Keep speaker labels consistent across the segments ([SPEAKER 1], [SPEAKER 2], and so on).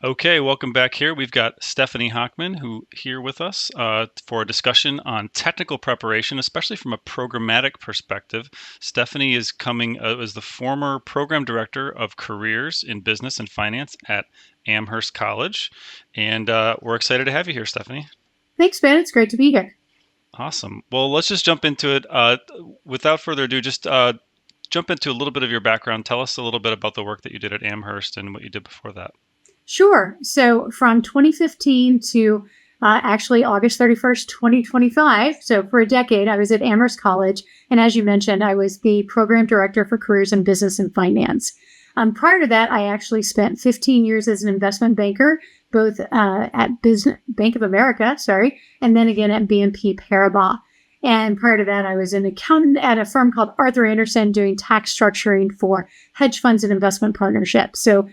[SPEAKER 1] Okay, welcome back here. We've got Stephanie Hockman who here with us for a discussion on technical preparation, especially from a programmatic perspective. Stephanie is coming as the former program director of careers in business and finance at Amherst College, and we're excited to have you here, Stephanie.
[SPEAKER 2] Thanks, Ben. It's great to be here.
[SPEAKER 1] Awesome. Well, let's just jump into it. Without further ado, just jump into a little bit of your background. Tell us a little bit about the work that you did at Amherst and what you did before that.
[SPEAKER 2] Sure. So from 2015 to actually August 31st, 2025. So for a decade, I was at Amherst College. And as you mentioned, I was the program director for careers in business and finance. Prior to that, I actually spent 15 years as an investment banker, both at Bank of America, and then again at BNP Paribas. And prior to that, I was an accountant at a firm called Arthur Andersen doing tax structuring for hedge funds and investment partnerships. So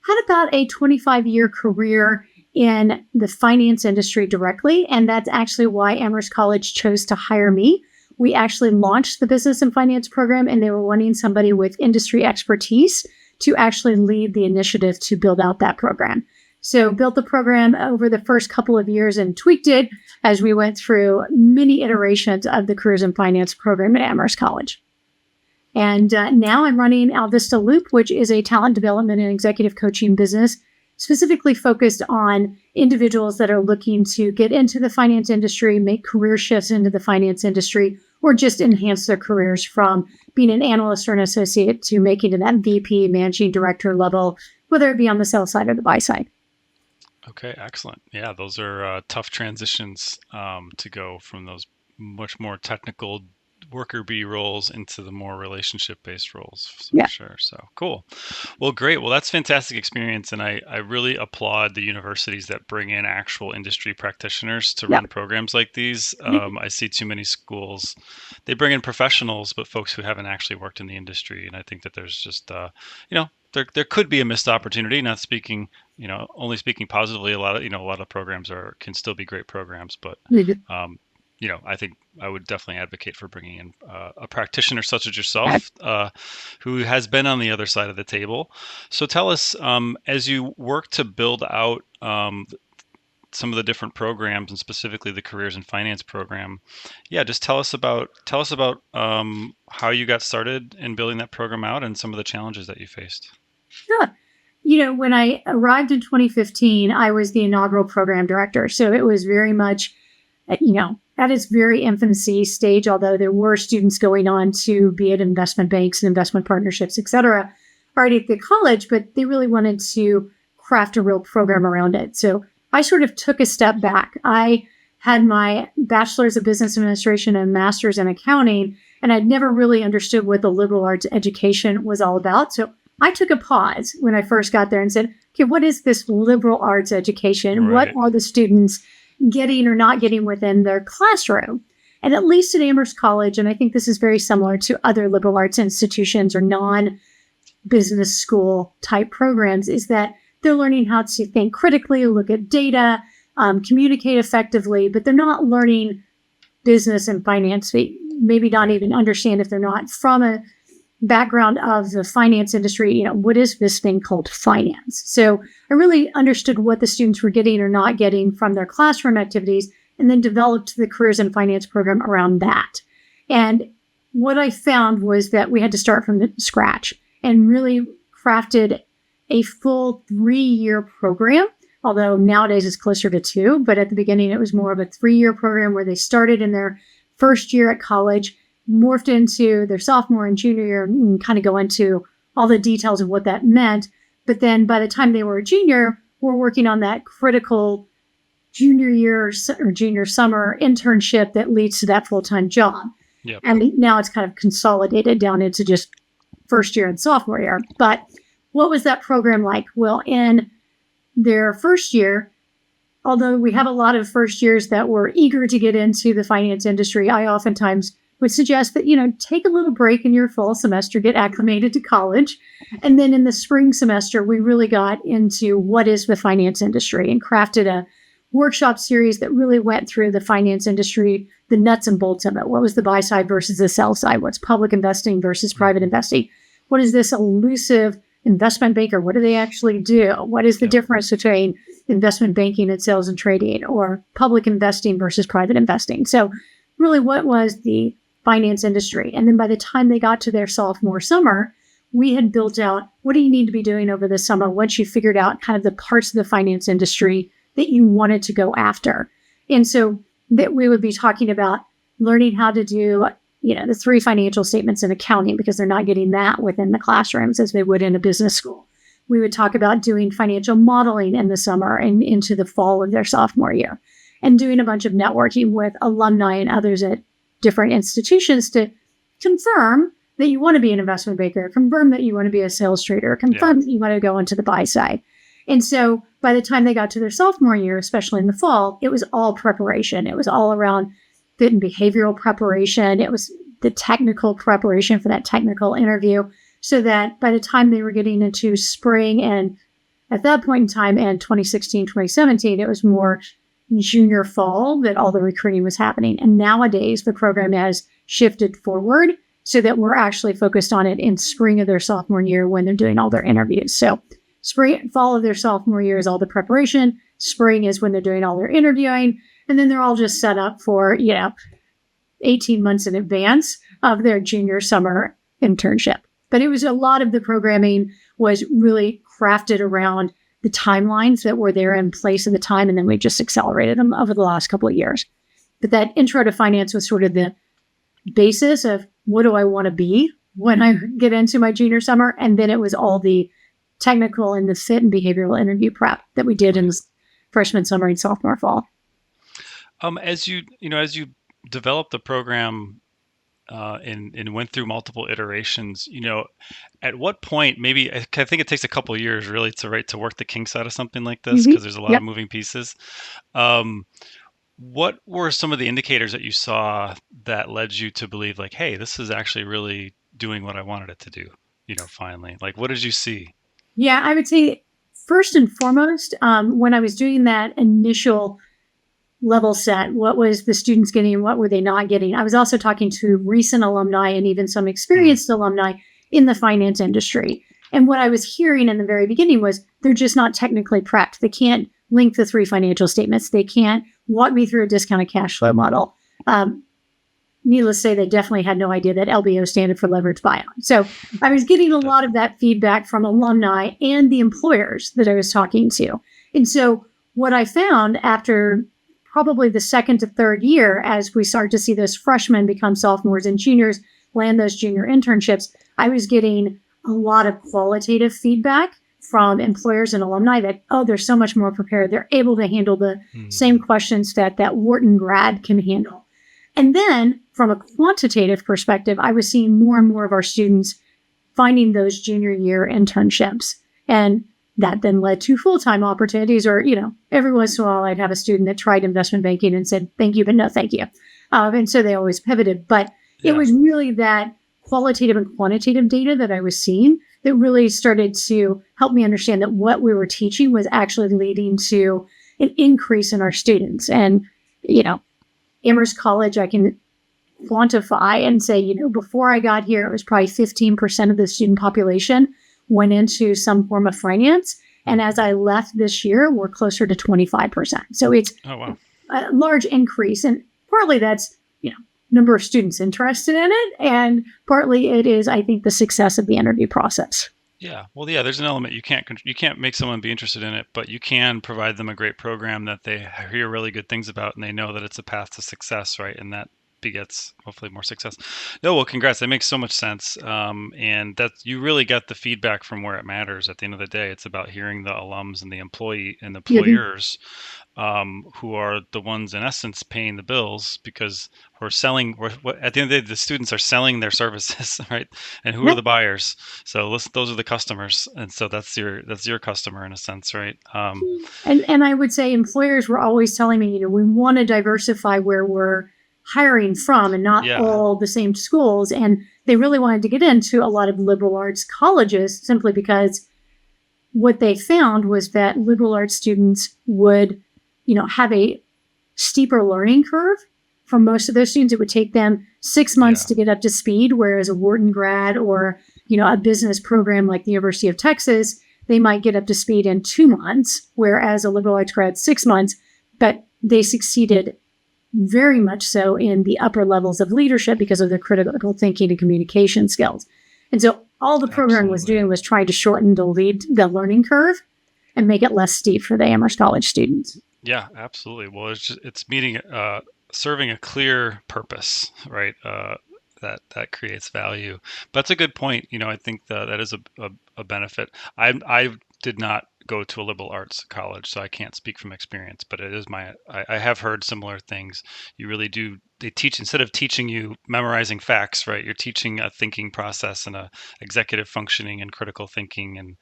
[SPEAKER 2] had about a 25-year career in the finance industry directly, and that's actually why Amherst College chose to hire me. We actually launched the business and finance program, and they were wanting somebody with industry expertise to actually lead the initiative to build out that program. So built the program over the first couple of years and tweaked it as we went through many iterations of the careers and finance program at Amherst College. And now I'm running Alvista Loop, which is a talent development and executive coaching business specifically focused on individuals that are looking to get into the finance industry, make career shifts into the finance industry, or just enhance their careers from being an analyst or an associate to making it that VP, managing director level, whether it be on the sell side or the buy side.
[SPEAKER 1] Okay, excellent. Yeah, those are tough transitions to go from those much more technical worker bee roles into the more relationship-based roles, for sure. So cool. Well, great. Well, that's fantastic experience, and I really applaud the universities that bring in actual industry practitioners to run programs like these. I see too many schools, they bring in professionals, but folks who haven't actually worked in the industry, and I think that there's just there could be a missed opportunity. Not speaking, only speaking positively. A lot of programs can still be great programs, but I think I would definitely advocate for bringing in a practitioner such as yourself, who has been on the other side of the table. So tell us, as you work to build out some of the different programs, and specifically the careers and finance program, just tell us about how you got started in building that program out and some of the challenges that you faced.
[SPEAKER 2] Sure. When I arrived in 2015, I was the inaugural program director. So it was very much, at its very infancy stage, although there were students going on to be at investment banks and investment partnerships, et cetera, already at the college, but they really wanted to craft a real program around it. So I sort of took a step back. I had my bachelor's of business administration and master's in accounting, and I'd never really understood what the liberal arts education was all about. So I took a pause when I first got there and said, okay, what is this liberal arts education?
[SPEAKER 1] Right.
[SPEAKER 2] What are the students getting or not getting within their classroom? And at least at Amherst College, and I think this is very similar to other liberal arts institutions or non-business school type programs, is that they're learning how to think critically, look at data, communicate effectively, but they're not learning business and finance. Maybe not even understand, if they're not from a background of the finance industry, what is this thing called finance? So I really understood what the students were getting or not getting from their classroom activities, and then developed the careers and finance program around that. And what I found was that we had to start from scratch and really crafted a full 3-year program, although nowadays it's closer to 2, but at the beginning it was more of a 3-year program where they started in their first year at college, morphed into their sophomore and junior year, and kind of go into all the details of what that meant. But then by the time they were a junior, we're working on that critical junior year or junior summer internship that leads to that full-time job.
[SPEAKER 1] Yep.
[SPEAKER 2] And now it's kind of consolidated down into just first year and sophomore year. But what was that program like? Well, in their first year, although we have a lot of first years that were eager to get into the finance industry, I oftentimes would suggest that, take a little break in your fall semester, get acclimated to college. And then in the spring semester, we really got into what is the finance industry and crafted a workshop series that really went through the finance industry, the nuts and bolts of it. What was the buy side versus the sell side? What's public investing versus private investing? What is this elusive investment banker, what do they actually do? What is the difference between investment banking and sales and trading, or public investing versus private investing? So really, what was the finance industry? And then by the time they got to their sophomore summer, we had built out, what do you need to be doing over the summer once you figured out kind of the parts of the finance industry that you wanted to go after? And so that we would be talking about learning how to do, the 3 financial statements in accounting, because they're not getting that within the classrooms as they would in a business school. We would talk about doing financial modeling in the summer and into the fall of their sophomore year, and doing a bunch of networking with alumni and others at different institutions to confirm that you want to be an investment banker, confirm that you want to be a sales trader, confirm that you want to go into the buy side. And so by the time they got to their sophomore year, especially in the fall, it was all preparation. It was all around fit and behavioral preparation. It was the technical preparation for that technical interview, so that by the time they were getting into spring, and at that point in time in 2016, 2017, it was more junior fall that all the recruiting was happening. And nowadays the program has shifted forward so that we're actually focused on it in spring of their sophomore year when they're doing all their interviews. So fall of their sophomore year is all the preparation. Spring is when they're doing all their interviewing. And then they're all just set up for, 18 months in advance of their junior summer internship. But it was a lot of the programming was really crafted around the timelines that were there in place at the time. And then we just accelerated them over the last couple of years. But that intro to finance was sort of the basis of what do I want to be when I get into my junior summer. And then it was all the technical and the fit and behavioral interview prep that we did in freshman summer and sophomore fall.
[SPEAKER 1] As you developed the program and went through multiple iterations, at what point, maybe I think it takes a couple of years really to work the kinks out of something like this, because there's a lot of moving pieces. What were some of the indicators that you saw that led you to believe, like, hey, this is actually really doing what I wanted it to do, finally? Like, what did you see?
[SPEAKER 2] Yeah, I would say first and foremost, when I was doing that initial level set, what was the students getting and what were they not getting? I was also talking to recent alumni and even some experienced alumni in the finance industry. And what I was hearing in the very beginning was they're just not technically prepped. They can't link the 3 financial statements. They can't walk me through a discounted cash flow model. Needless to say, they definitely had no idea that LBO standard for leveraged buyout. So I was getting a lot of that feedback from alumni and the employers that I was talking to. And so what I found after probably the second to third year, as we start to see those freshmen become sophomores and juniors, land those junior internships, I was getting a lot of qualitative feedback from employers and alumni that, they're so much more prepared. They're able to handle the same questions that Wharton grad can handle. And then from a quantitative perspective, I was seeing more and more of our students finding those junior year internships. And that then led to full-time opportunities, or, every once in a while I'd have a student that tried investment banking and said, thank you, but no, thank you. And so they always pivoted. But it was really that qualitative and quantitative data that I was seeing that really started to help me understand that what we were teaching was actually leading to an increase in our students. And, Amherst College, I can quantify and say, before I got here, it was probably 15% of the student population went into some form of finance. And as I left this year, we're closer to 25%. So it's a large increase. And partly that's, number of students interested in it. And partly it is, I think, the success of the interview process.
[SPEAKER 1] Yeah. Well, yeah, there's an element you can't make someone be interested in it, but you can provide them a great program that they hear really good things about, and they know that it's a path to success, right? And that begets hopefully more success. No, well, congrats. That makes so much sense. And that you really get the feedback from where it matters. At the end of the day, it's about hearing the alums and the employers who are the ones in essence paying the bills, because at the end of the day, the students are selling their services, right? And who are the buyers? So those are the customers. And so that's your customer in a sense, right?
[SPEAKER 2] And I would say employers were always telling me, we want to diversify where we're hiring from and not all the same schools. And they really wanted to get into a lot of liberal arts colleges simply because what they found was that liberal arts students would, have a steeper learning curve. For most of those students, it would take them 6 months to get up to speed, whereas a Wharton grad or, a business program like the University of Texas, they might get up to speed in 2 months, whereas a liberal arts grad 6 months, but they succeeded very much so in the upper levels of leadership because of their critical thinking and communication skills. And so all the program was doing was trying to shorten the learning curve and make it less steep for the Amherst College students.
[SPEAKER 1] Yeah, absolutely. Well, it's meeting, serving a clear purpose, right? That creates value. But that's a good point. I think that is a benefit. I did not go to a liberal arts college, so I can't speak from experience, but it is I have heard similar things. You really do. They teach, instead of teaching you memorizing facts, right? You're teaching a thinking process and a executive functioning and critical thinking and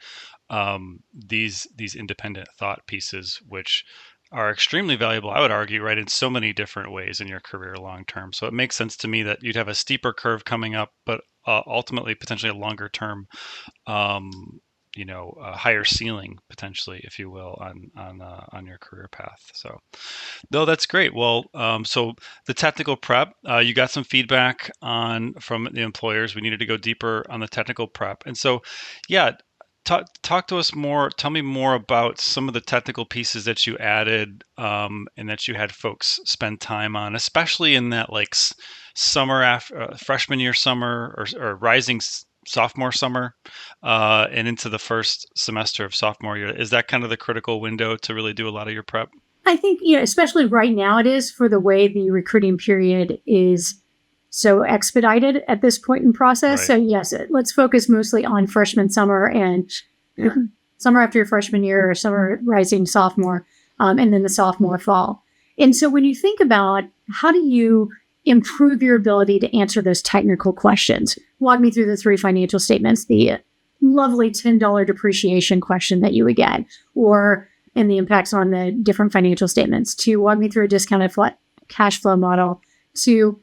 [SPEAKER 1] these independent thought pieces, which are extremely valuable, I would argue, right, in so many different ways in your career long term. So it makes sense to me that you'd have a steeper curve coming up, but ultimately potentially a longer term, a higher ceiling potentially, if you will, on your career path. So, no, that's great. Well, so the technical prep, you got some feedback from the employers. We needed to go deeper on the technical prep, and so, yeah. Talk to us more. Tell me more about some of the technical pieces that you added and that you had folks spend time on, especially in that summer after freshman year summer or rising sophomore summer and into the first semester of sophomore year. Is that kind of the critical window to really do a lot of your prep?
[SPEAKER 2] I think, especially right now it is, for the way the recruiting period is so expedited at this point in process. Right. So yes, let's focus mostly on freshman summer and summer after your freshman year or summer rising sophomore, and then the sophomore fall. And so when you think about how do you improve your ability to answer those technical questions, walk me through the 3 financial statements, the lovely $10 depreciation question that you would get, and the impacts on the different financial statements, to walk me through a discounted cash flow model, to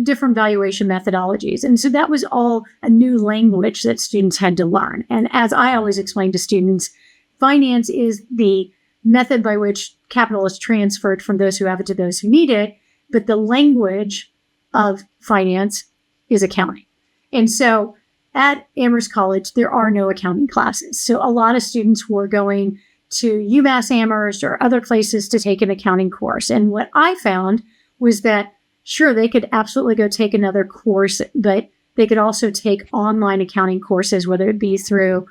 [SPEAKER 2] different valuation methodologies. And so that was all a new language that students had to learn. And as I always explain to students, finance is the method by which capital is transferred from those who have it to those who need it. But the language of finance is accounting. And so at Amherst College, there are no accounting classes. So a lot of students were going to UMass Amherst or other places to take an accounting course. And what I found was that sure, they could absolutely go take another course, but they could also take online accounting courses, whether it be through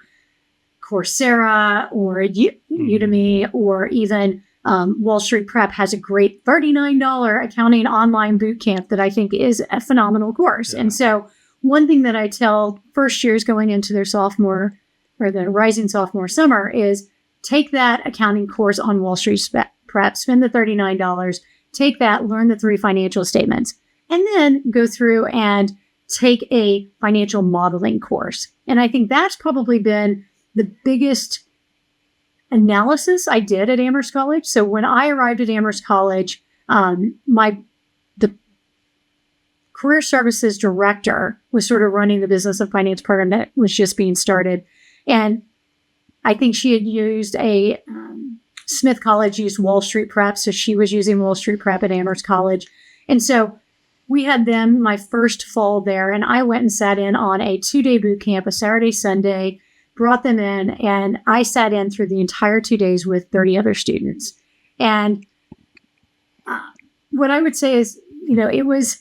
[SPEAKER 2] Coursera or Udemy, or even Wall Street Prep has a great $39 accounting online boot camp that I think is a phenomenal course. Yeah. And so one thing that I tell first years going into their sophomore or the rising sophomore summer is take that accounting course on Wall Street Prep, spend the $39, take that, learn the 3 financial statements, and then go through and take a financial modeling course. And I think that's probably been the biggest analysis I did at Amherst College. So when I arrived at Amherst College, the career services director was sort of running the business of finance program that was just being started. And I think she had used Smith College used Wall Street Prep, so she was using Wall Street Prep at Amherst College. And so we had them my first fall there, and I went and sat in on a 2-day boot camp, a Saturday, Sunday, brought them in, and I sat in through the entire 2 days with 30 other students. And what I would say is, it was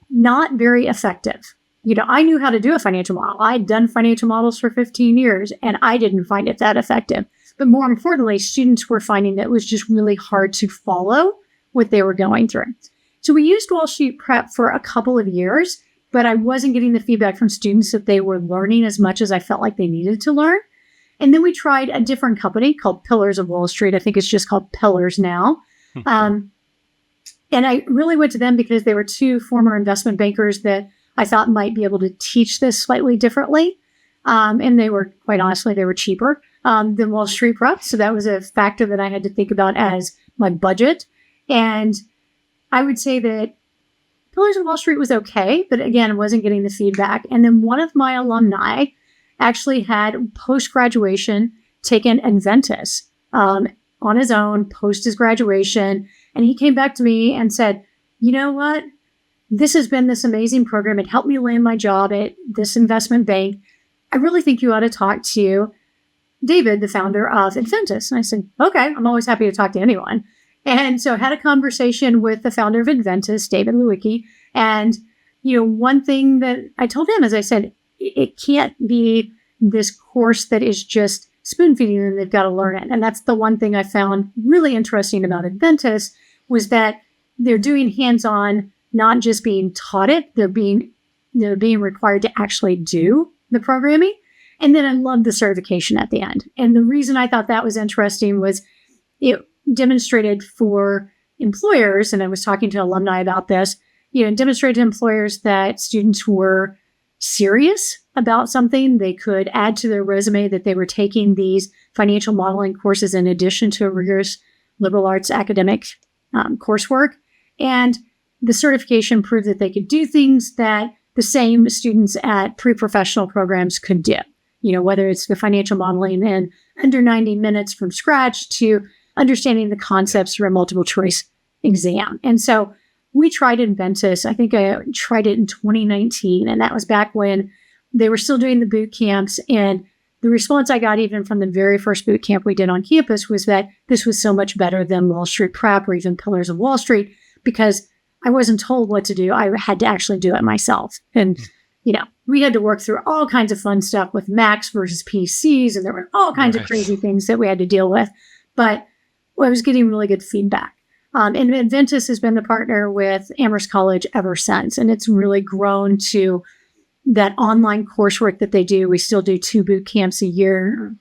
[SPEAKER 2] not very effective. I knew how to do a financial model. I'd done financial models for 15 years, and I didn't find it that effective. But more importantly, students were finding that it was just really hard to follow what they were going through. So we used Wall Street Prep for a couple of years, but I wasn't getting the feedback from students that they were learning as much as I felt like they needed to learn. And then we tried a different company called Pillars of Wall Street. I think it's just called Pillars now. And I really went to them because they were 2 former investment bankers that I thought might be able to teach this slightly differently. And they were, quite honestly, they were cheaper than Wall Street Prep. So that was a factor that I had to think about as my budget. And I would say that Pillars of Wall Street was okay, but again, wasn't getting the feedback. And then one of my alumni actually had post-graduation taken Adventus on his own post his graduation. And he came back to me and said, you know what? This has been this amazing program. It helped me land my job at this investment bank. I really think you ought to talk to David, the founder of Adventus. And I said, okay, I'm always happy to talk to anyone. And so I had a conversation with the founder of Adventus, David Lewicki. And, one thing that I told him is I said, it can't be this course that is just spoon feeding them. They've got to learn it. And that's the one thing I found really interesting about Adventus was that they're doing hands-on, not just being taught it. They're being required to actually do the programming. And then I loved the certification at the end. And the reason I thought that was interesting was it demonstrated for employers, and I was talking to alumni about this, demonstrated to employers that students were serious about something. They could add to their resume that they were taking these financial modeling courses in addition to a rigorous liberal arts academic coursework. And the certification proved that they could do things that the same students at pre-professional programs could do. Whether it's the financial modeling in under 90 minutes from scratch to understanding the concepts through a multiple choice exam. And so we tried Adventus. I think I tried it in 2019, and that was back when they were still doing the boot camps. And the response I got even from the very first boot camp we did on campus was that this was so much better than Wall Street Prep or even Pillars of Wall Street because I wasn't told what to do. I had to actually do it myself. And, we had to work through all kinds of fun stuff with Macs versus PCs, and there were all kinds of crazy things that we had to deal with. But I was getting really good feedback. And Adventus has been the partner with Amherst College ever since. And it's really grown to that online coursework that they do. We still do 2 boot camps a year.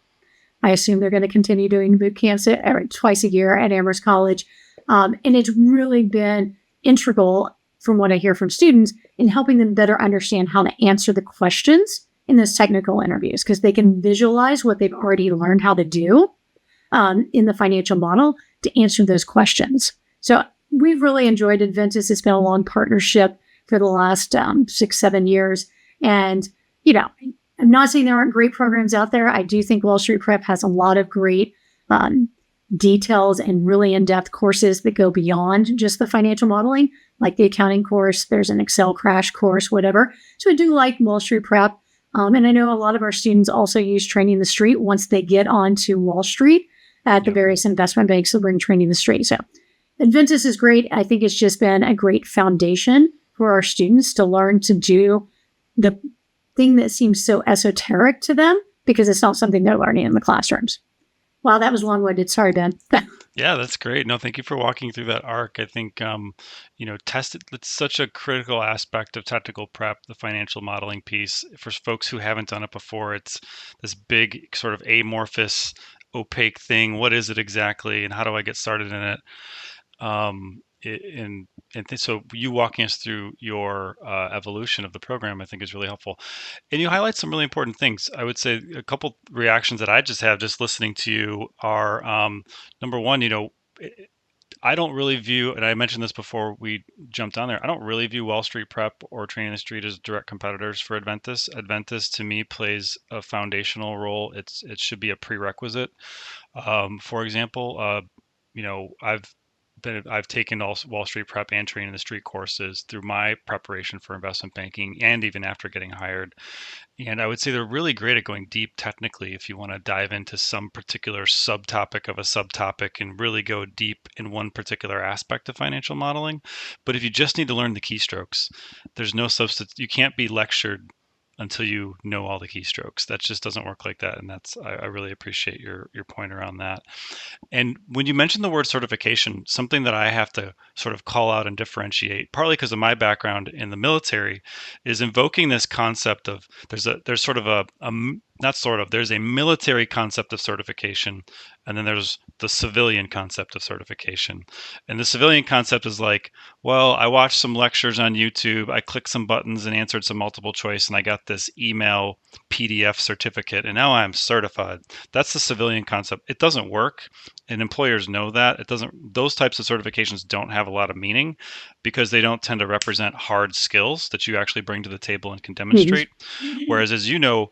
[SPEAKER 2] I assume they're going to continue doing boot camps twice a year at Amherst College. And it's really been integral, from what I hear from students, in helping them better understand how to answer the questions in those technical interviews, because they can visualize what they've already learned how to do in the financial model to answer those questions. So we've really enjoyed Adventus. It's been a long partnership for the last 6-7 years. And, I'm not saying there aren't great programs out there. I do think Wall Street Prep has a lot of great details and really in-depth courses that go beyond just the financial modeling, like the accounting course. There's an Excel crash course, whatever. So I do like Wall Street Prep. And I know a lot of our students also use Training the Street once they get onto Wall Street at the various investment banks that bring Training the Street. So Adventus is great. I think it's just been a great foundation for our students to learn to do the thing that seems so esoteric to them because it's not something they're learning in the classrooms. Wow, that was long-winded. Sorry, Ben.
[SPEAKER 1] Yeah, that's great. No, thank you for walking through that arc. I think, it's such a critical aspect of technical prep, the financial modeling piece. For folks who haven't done it before, it's this big sort of amorphous, opaque thing. What is it exactly, and how do I get started in it? So you walking us through your evolution of the program, I think, is really helpful. And you highlight some really important things. I would say a couple reactions that I just have just listening to you are, number one, I don't really view, and I mentioned this before we jumped on there, I don't really view Wall Street Prep or Training the Street as direct competitors for Adventus. Adventus, to me, plays a foundational role. It should be a prerequisite. For example, I've taken all Wall Street Prep and Training the Street courses through my preparation for investment banking and even after getting hired. And I would say they're really great at going deep technically if you want to dive into some particular subtopic of a subtopic and really go deep in one particular aspect of financial modeling. But if you just need to learn the keystrokes, there's no substitute. You can't be lectured until you know all the keystrokes. That just doesn't work like that. And I really appreciate your point around that. And when you mentioned the word certification, something that I have to sort of call out and differentiate, partly because of my background in the military, is invoking this concept of there's a military concept of certification, and then there's the civilian concept of certification. And the civilian concept is like, well, I watched some lectures on YouTube, I clicked some buttons and answered some multiple choice, and I got this email PDF certificate, and now I'm certified. That's the civilian concept. It doesn't work, and employers know that. Those types of certifications don't have a lot of meaning because they don't tend to represent hard skills that you actually bring to the table and can demonstrate. Whereas, as you know,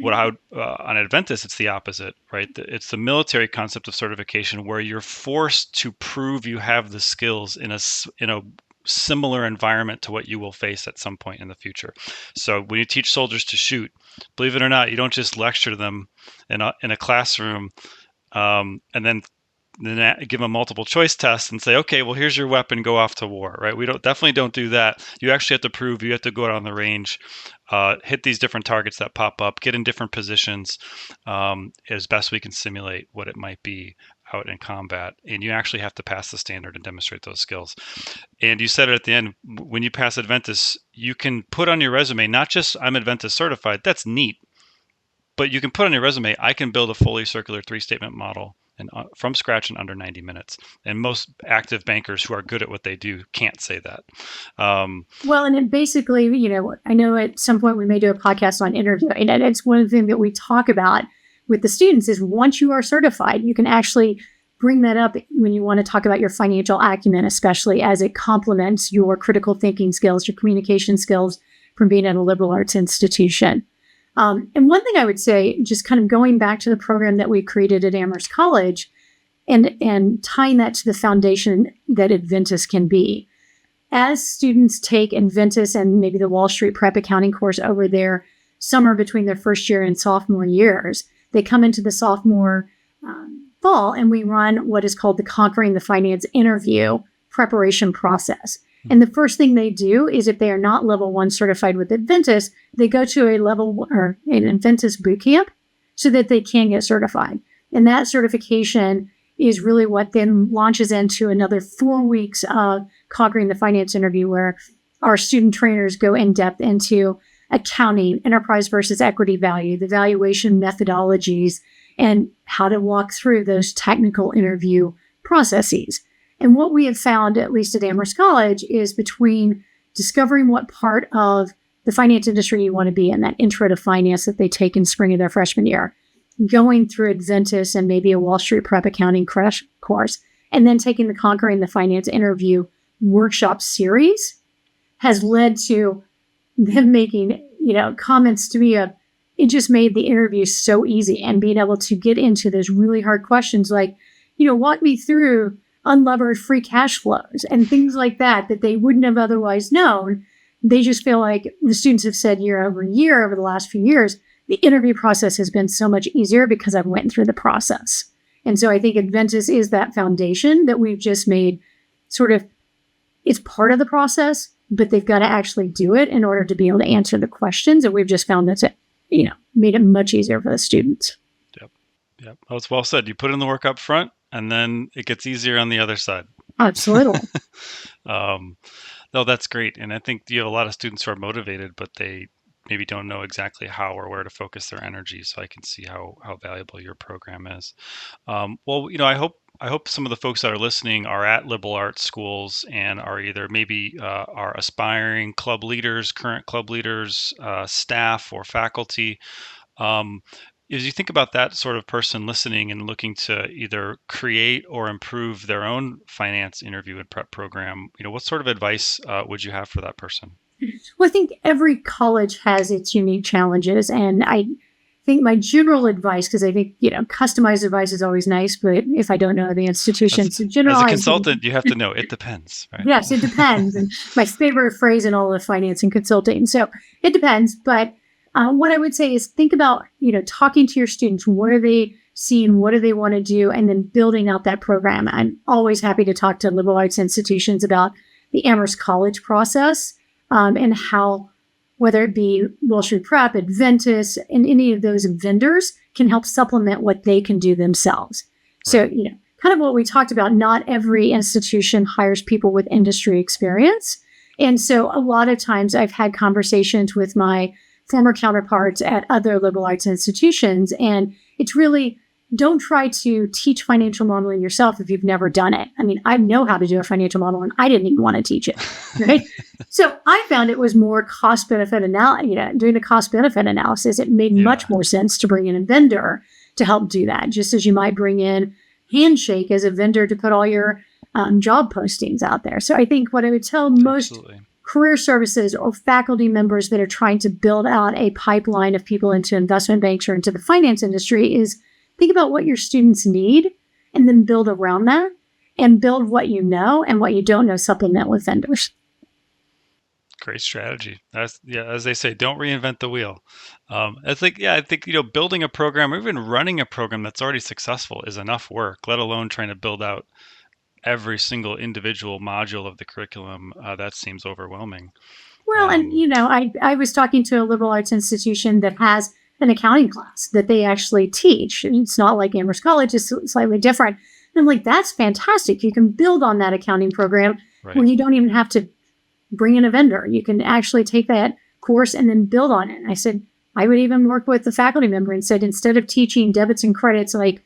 [SPEAKER 1] on Adventus, it's the opposite, right? It's the military concept of certification where you're forced to prove you have the skills in a similar environment to what you will face at some point in the future. So when you teach soldiers to shoot, believe it or not, you don't just lecture them in a classroom and then give them a multiple choice test and say, okay, well, here's your weapon, go off to war, right? We definitely don't do that. You actually have to prove, you have to go out on the range, hit these different targets that pop up, get in different positions as best we can simulate what it might be out in combat. And you actually have to pass the standard and demonstrate those skills. And you said it at the end, when you pass Adventus, you can put on your resume, not just I'm Adventus certified, that's neat, but you can put on your resume, I can build a fully circular 3-statement model and from scratch in under 90 minutes. And most active bankers who are good at what they do can't say that.
[SPEAKER 2] Well, and it basically, I know at some point we may do a podcast on interviewing, and it's one of the things that we talk about with the students is once you are certified, you can actually bring that up when you want to talk about your financial acumen, especially as it complements your critical thinking skills, your communication skills from being at a liberal arts institution. And one thing I would say, just kind of going back to the program that we created at Amherst College and tying that to the foundation that Adventus can be. As students take Adventus and maybe the Wall Street Prep accounting course over their summer between their first year and sophomore years, they come into the sophomore fall and we run what is called the Conquering the Finance interview preparation process. And the first thing they do is if they are not level 1 certified with Adventus, they go to a level or an Adventus boot camp so that they can get certified. And that certification is really what then launches into another 4 weeks of Conquering the Finance interview where our student trainers go in depth into accounting, enterprise versus equity value, the valuation methodologies, and how to walk through those technical interview processes. And what we have found, at least at Amherst College, is between discovering what part of the finance industry you want to be in, that intro to finance that they take in spring of their freshman year, going through Adventus and maybe a Wall Street Prep accounting crash course, and then taking the Conquering the Finance interview workshop series has led to them making, comments to me of, it just made the interview so easy and being able to get into those really hard questions like, walk me through unlevered free cash flows and things like that they wouldn't have otherwise known. They just feel like the students have said year over year over the last few years, the interview process has been so much easier because I've went through the process. And so I think Adventus is that foundation that we've just made sort of, it's part of the process, but they've got to actually do it in order to be able to answer the questions. And we've just found that's, made it much easier for the students.
[SPEAKER 1] Yep. Well, it's well said. You put in the work up front and then it gets easier on the other side.
[SPEAKER 2] Absolutely.
[SPEAKER 1] No, that's great. And I think you have a lot of students who are motivated, but they maybe don't know exactly how or where to focus their energy. So I can see how valuable your program is. Well, I hope some of the folks that are listening are at liberal arts schools and are either maybe are aspiring club leaders, current club leaders, staff or faculty. As you think about that sort of person listening and looking to either create or improve their own finance interview and prep program, what sort of advice would you have for that person?
[SPEAKER 2] Well, I think every college has its unique challenges. And I think my general advice, because I think, customized advice is always nice, but if I don't know the institution, so generalized.
[SPEAKER 1] As a consultant, you have to know it depends, right?
[SPEAKER 2] Yes, it depends. And my favorite phrase in all of finance and consulting. So it depends. But what I would say is think about, talking to your students. What are they seeing? What do they want to do? And then building out that program. I'm always happy to talk to liberal arts institutions about the Amherst College process and how, whether it be Wall Street Prep, Adventus, and any of those vendors can help supplement what they can do themselves. Right. So, kind of what we talked about, not every institution hires people with industry experience. And so a lot of times I've had conversations with my former counterparts at other liberal arts institutions. And it's really, don't try to teach financial modeling yourself if you've never done it. I mean, I know how to do a financial model and I didn't even want to teach it, right? So I found it was more cost-benefit analysis, doing a cost-benefit analysis. It made much more sense to bring in a vendor to help do that, just as you might bring in Handshake as a vendor to put all your job postings out there. So I think what I would tell most career services or faculty members that are trying to build out a pipeline of people into investment banks or into the finance industry is think about what your students need and then build around that. and build what you know, and what you don't know, supplement with vendors.
[SPEAKER 1] Great strategy. That's, yeah, as they say, don't reinvent the wheel. I think building a program or even running a program that's already successful is enough work, let alone trying to build out every single individual module of the curriculum. That seems overwhelming.
[SPEAKER 2] Well, and I was talking to a liberal arts institution that has an accounting class that they actually teach. It's not like Amherst College; it's slightly different. And I'm like, that's fantastic. You can build on that accounting program where you don't even have to bring in a vendor. You can actually take that course and then build on it. And I said, I would even work with the faculty member and said, instead of teaching debits and credits like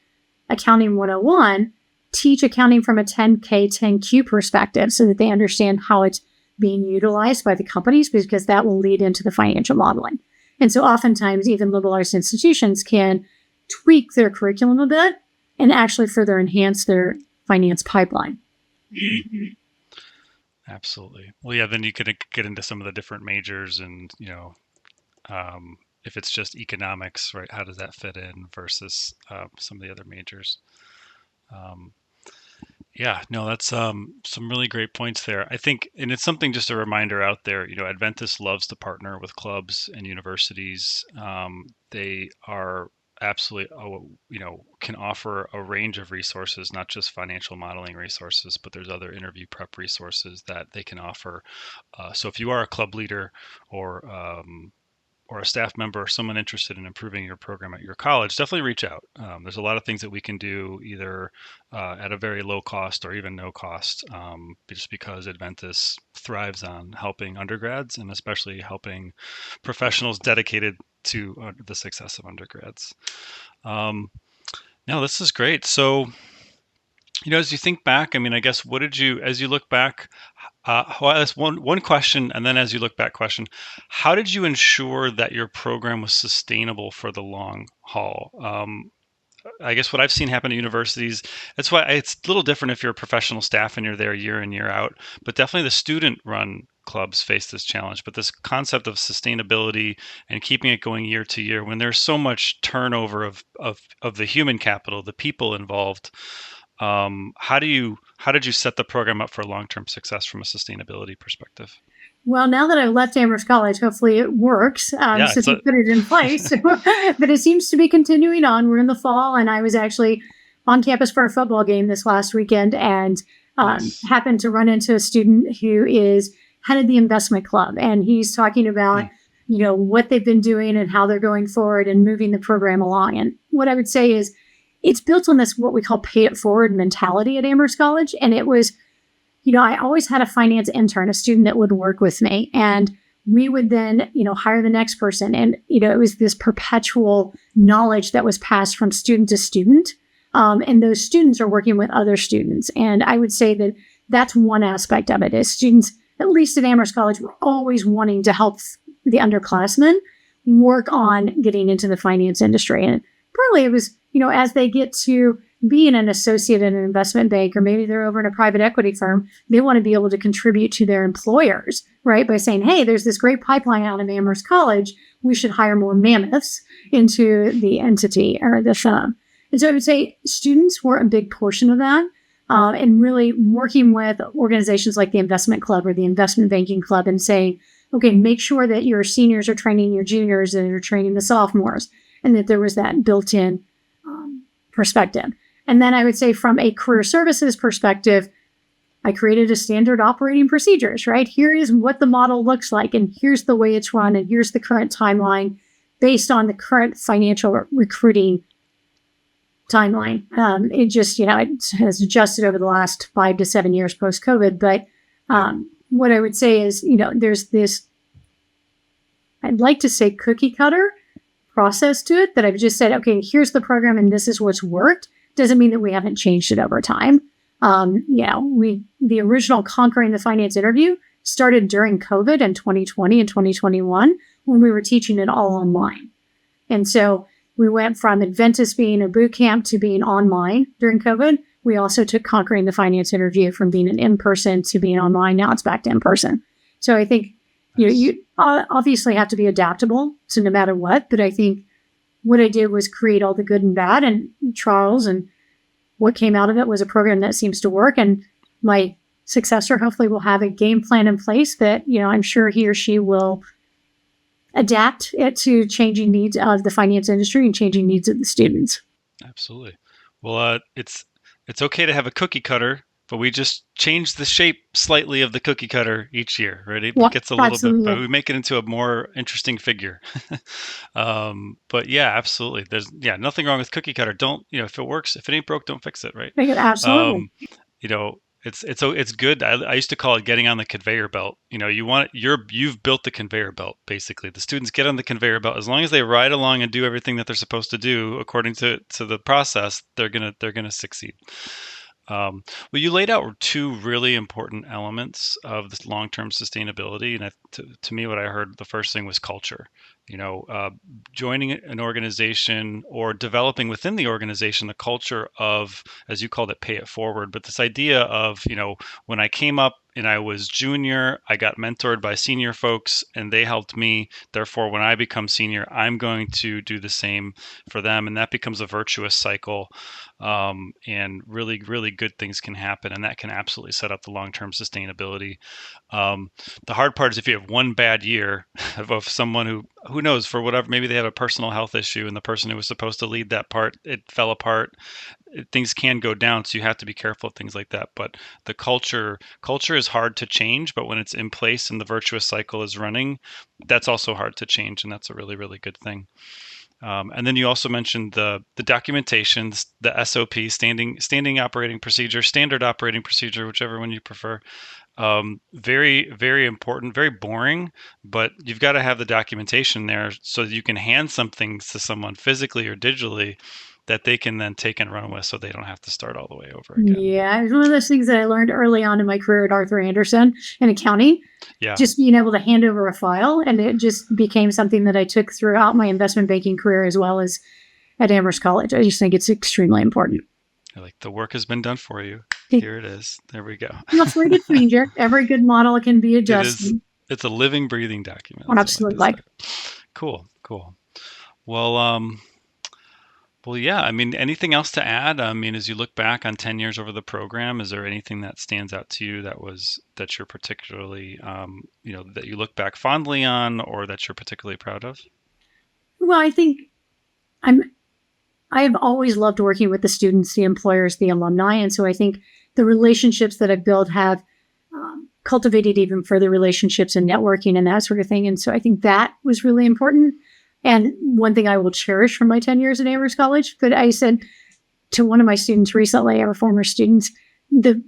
[SPEAKER 2] Accounting 101, teach accounting from a 10K, 10Q perspective so that they understand how it's being utilized by the companies, because that will lead into the financial modeling. And so oftentimes even liberal arts institutions can tweak their curriculum a bit and actually further enhance their finance pipeline.
[SPEAKER 1] Absolutely. Well, yeah, then you could get into some of the different majors and, if it's just economics, right, how does that fit in versus some of the other majors? Yeah, no, that's some really great points there. I think, and it's something, just a reminder out there, Adventist loves to partner with clubs and universities. They are absolutely, can offer a range of resources, not just financial modeling resources, but there's other interview prep resources that they can offer. So if you are a club leader or a staff member or someone interested in improving your program at your college, definitely reach out. There's a lot of things that we can do either at a very low cost or even no cost, just because Adventist thrives on helping undergrads and especially helping professionals dedicated to the success of undergrads. No, this is great. So, as you think back, I guess, as you look back, well, that's one question, and then as you look back, question: how did you ensure that your program was sustainable for the long haul? I guess what I've seen happen at universities, that's why it's a little different if you're a professional staff and you're there year in, year out, but definitely the student-run clubs face this challenge. But this concept of sustainability and keeping it going year to year, when there's so much turnover of the human capital, the people involved, how did you set the program up for long-term success from a sustainability perspective?
[SPEAKER 2] Well, now that I've left Amherst College, hopefully it works since we put it in place. But it seems to be continuing on. We're in the fall, and I was actually on campus for a football game this last weekend and happened to run into a student who is head of the investment club. And he's talking about, what they've been doing and how they're going forward and moving the program along. And what I would say is it's built on this, what we call pay it forward mentality at Amherst College. And it was, I always had a finance intern, a student that would work with me, and we would then, hire the next person. And, it was this perpetual knowledge that was passed from student to student. And those students are working with other students. And I would say that that's one aspect of it, is students, at least at Amherst College, were always wanting to help the underclassmen work on getting into the finance industry. And partly it was, as they get to being an associate in an investment bank, or maybe they're over in a private equity firm, they want to be able to contribute to their employers, right? By saying, hey, there's this great pipeline out of Amherst College. We should hire more mammoths into the entity or the firm. And so I would say students were a big portion of that. And really working with organizations like the investment club or the investment banking club and saying, okay, make sure that your seniors are training your juniors and you're training the sophomores, and that there was that built-in perspective. And then I would say from a career services perspective, I created a standard operating procedures, right? Here is what the model looks like, and here's the way it's run, and here's the current timeline based on the current financial recruiting timeline. It just, it has adjusted over the last 5 to 7 years post-COVID. But what I would say is, there's this, I'd like to say cookie cutter process to it that I've just said, okay, here's the program and this is what's worked. Doesn't mean that we haven't changed it over time. The original Conquering the Finance interview started during COVID in 2020 and 2021 when we were teaching it all online. And so we went from Adventist being a boot camp to being online during COVID. We also took Conquering the Finance interview from being an in-person to being online. Now it's back to in-person. So I think, you obviously have to be adaptable to no matter what. But I think what I did was create all the good and bad. And Charles and what came out of it was a program that seems to work. And my successor hopefully will have a game plan in place that, I'm sure he or she will adapt it to changing needs of the finance industry and changing needs of the students.
[SPEAKER 1] Absolutely. Well, it's okay to have a cookie cutter, but we just change the shape slightly of the cookie cutter each year, right? It gets a little bit, but we make it into a more interesting figure. But yeah, absolutely. There's nothing wrong with cookie cutter. Don't, if it works, if it ain't broke, don't fix it, right?
[SPEAKER 2] Absolutely.
[SPEAKER 1] It's good. I used to call it getting on the conveyor belt. You've built the conveyor belt, basically. The students get on the conveyor belt. As long as they ride along and do everything that they're supposed to do according to the process, they're gonna succeed. Well, you laid out two really important elements of this long-term sustainability, and to me, what I heard, the first thing was culture. Joining an organization or developing within the organization the culture of, as you called it, pay it forward. But this idea of, when I came up and I was junior, I got mentored by senior folks and they helped me. Therefore, when I become senior, I'm going to do the same for them. And that becomes a virtuous cycle. And really, really good things can happen. And that can absolutely set up the long-term sustainability. The hard part is if you have one bad year of someone who knows, for whatever, maybe they have a personal health issue and the person who was supposed to lead that part, it fell apart. Things can go down, so you have to be careful of things like that. But the culture is hard to change, but when it's in place and the virtuous cycle is running, that's also hard to change, and that's a really, really good thing. And then you also mentioned the documentation, the SOP, standing operating procedure, standard operating procedure, whichever one you prefer. Very, very important, very boring, but you've got to have the documentation there so that you can hand some things to someone physically or digitally that they can then take and run with, so they don't have to start all the way over again.
[SPEAKER 2] Yeah, it was one of those things that I learned early on in my career at Arthur Andersen in accounting.
[SPEAKER 1] Yeah.
[SPEAKER 2] Just being able to hand over a file, and it just became something that I took throughout my investment banking career as well as at Amherst College. I just think it's extremely important.
[SPEAKER 1] Like, the work has been done for you. Here it is. There we go.
[SPEAKER 2] Feel free to change it. Every good model can be adjusted.
[SPEAKER 1] It's a living, breathing document.
[SPEAKER 2] Absolutely.
[SPEAKER 1] Cool. Well, yeah. I mean, anything else to add? I mean, as you look back on 10 years over the program, is there anything that stands out to you that you're particularly, that you look back fondly on, or that you're particularly proud of?
[SPEAKER 2] Well, I think I've always loved working with the students, the employers, the alumni. And so I think the relationships that I've built have cultivated even further relationships and networking and that sort of thing. And so I think that was really important. And one thing I will cherish from my 10 years at Amherst College, that I said to one of my students recently, our former students, the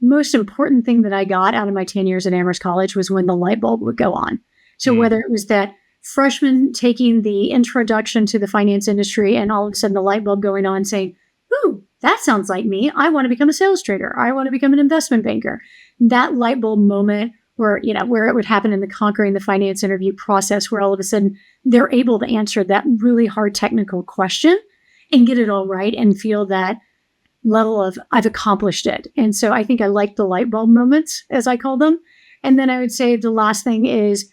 [SPEAKER 2] most important thing that I got out of my 10 years at Amherst College was when the light bulb would go on. So whether it was that freshman taking the introduction to the finance industry and all of a sudden the light bulb going on saying, ooh, that sounds like me. I want to become a sales trader. I want to become an investment banker. That light bulb moment where it would happen in the Conquering the Finance interview process, where all of a sudden they're able to answer that really hard technical question and get it all right and feel that level of, I've accomplished it. And so I think I like the light bulb moments, as I call them. And then I would say the last thing is,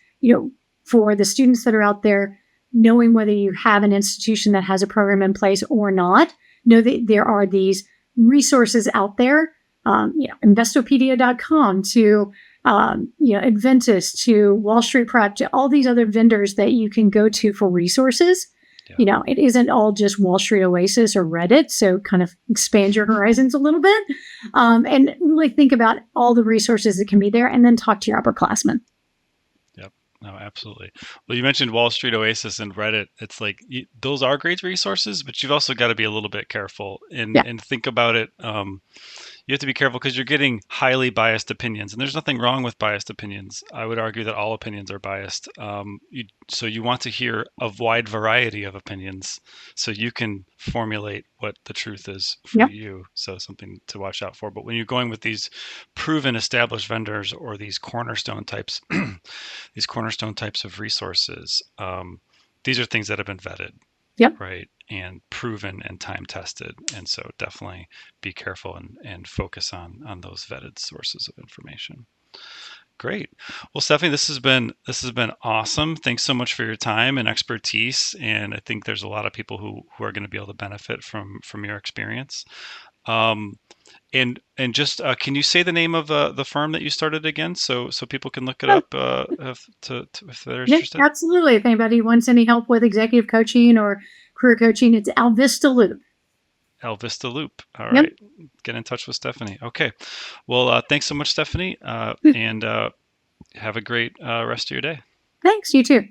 [SPEAKER 2] for the students that are out there, knowing whether you have an institution that has a program in place or not, know that there are these resources out there, Investopedia.com to Adventus, to Wall Street Prep, to all these other vendors that you can go to for resources. Yeah. It isn't all just Wall Street Oasis or Reddit. So kind of expand your horizons a little bit and really think about all the resources that can be there, and then talk to your upperclassmen.
[SPEAKER 1] Yep. No, absolutely. Well, you mentioned Wall Street Oasis and Reddit. It's like, those are great resources, but you've also got to be a little bit careful and think about it. You have to be careful because you're getting highly biased opinions, and there's nothing wrong with biased opinions. I would argue that all opinions are biased. So you want to hear a wide variety of opinions so you can formulate what the truth is for you. So something to watch out for. But when you're going with these proven established vendors or these cornerstone types, of resources, these are things that have been vetted.
[SPEAKER 2] Yep.
[SPEAKER 1] Right. And proven and time tested. And so definitely be careful and focus on those vetted sources of information. Great. Well, Stephanie, this has been awesome. Thanks so much for your time and expertise. And I think there's a lot of people who are going to be able to benefit from your experience. Um, and just can you say the name of the firm that you started again, so people can look it
[SPEAKER 2] Oh,
[SPEAKER 1] up if they're
[SPEAKER 2] yeah,
[SPEAKER 1] interested?
[SPEAKER 2] absolutely. If anybody wants any help with executive coaching or career coaching, it's Alvista Loop.
[SPEAKER 1] Alvista Loop. All
[SPEAKER 2] Yep.
[SPEAKER 1] right. Get in touch with Stephanie. Okay. Well, thanks so much, Stephanie, and have a great rest of your day.
[SPEAKER 2] Thanks. You too.